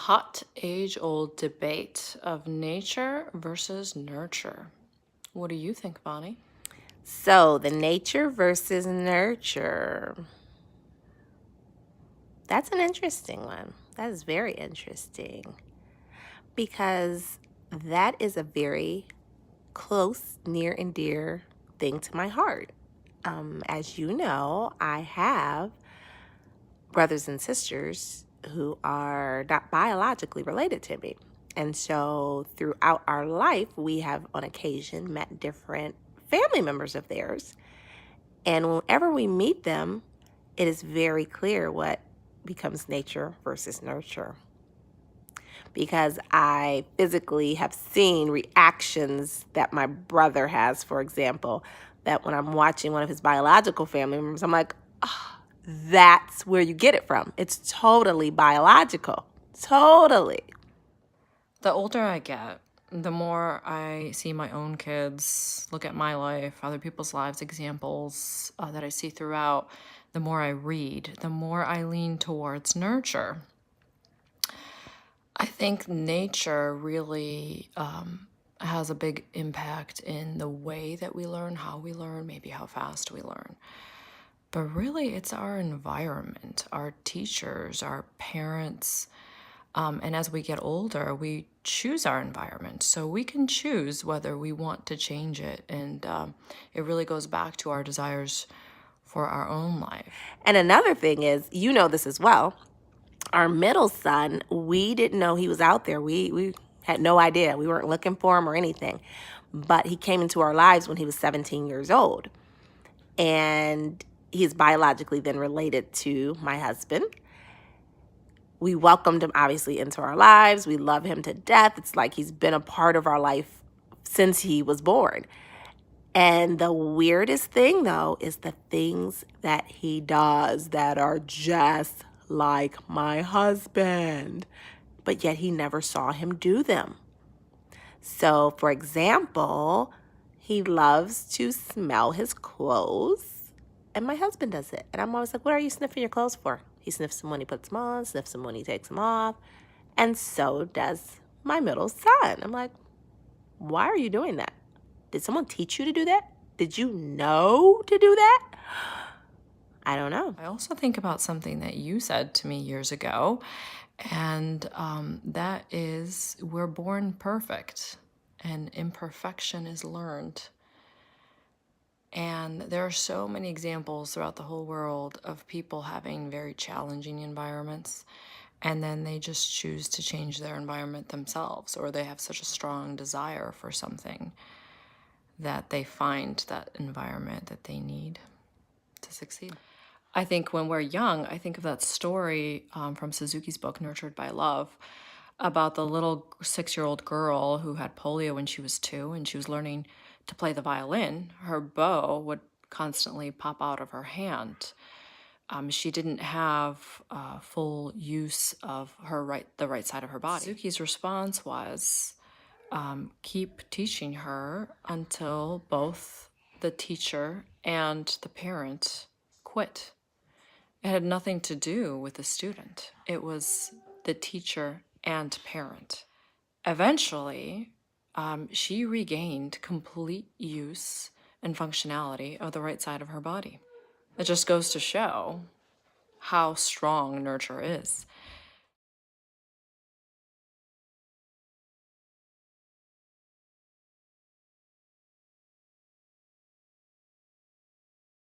hot age-old debate of nature versus nurture. What do you think, Vonnie? So, the nature versus nurture. That's an interesting one. That is very interesting because that is a very close, near, and dear thing to my heart. As you know, I have brothers and sisters who are not biologically related to me. And so throughout our life, we have on occasion met different family members of theirs. And whenever we meet them, it is very clear what becomes nature versus nurture. Because I physically have seen reactions that my brother has, for example, that when I'm watching one of his biological family members, I'm like, oh, that's where you get it from. It's totally biological. Totally. The older I get, the more I see my own kids, look at my life, other people's lives, examples that I see throughout, the more I read, the more I lean towards nurture. I think nature really has a big impact in the way that we learn, how we learn, maybe how fast we learn. But really, it's our environment, our teachers, our parents. And as we get older, we choose our environment. So we can choose whether we want to change it. And it really goes back to our desires for our own life. And another thing is, you know this as well, our middle son, we didn't know he was out there. We had no idea. We weren't looking for him or anything. But he came into our lives when he was 17 years old. And he's biologically then related to my husband. We welcomed him obviously into our lives. We love him to death. It's like he's been a part of our life since he was born. And the weirdest thing, though, is the things that he does that are just like my husband, but yet he never saw him do them. So, for example, he loves to smell his clothes, and my husband does it. And I'm always like, what are you sniffing your clothes for? He sniffs them when he puts them on, sniffs them when he takes them off, and so does my middle son. I'm like, why are you doing that? Did someone teach you to do that? Did you know to do that? I don't know. I also think about something that you said to me years ago, and that is we're born perfect and imperfection is learned. And there are so many examples throughout the whole world of people having very challenging environments, and then they just choose to change their environment themselves, or they have such a strong desire for something that they find that environment that they need to succeed. I think when we're young, I think of that story from Suzuki's book, Nurtured by Love, about the little 6-year-old girl who had polio when she was 2 and she was learning to play the violin. Her bow would constantly pop out of her hand. She didn't have full use of the right side of her body. Suzuki's response was, keep teaching her until both the teacher and the parent quit. It had nothing to do with the student. It was the teacher and parent. Eventually, she regained complete use and functionality of the right side of her body. It just goes to show how strong nurture is.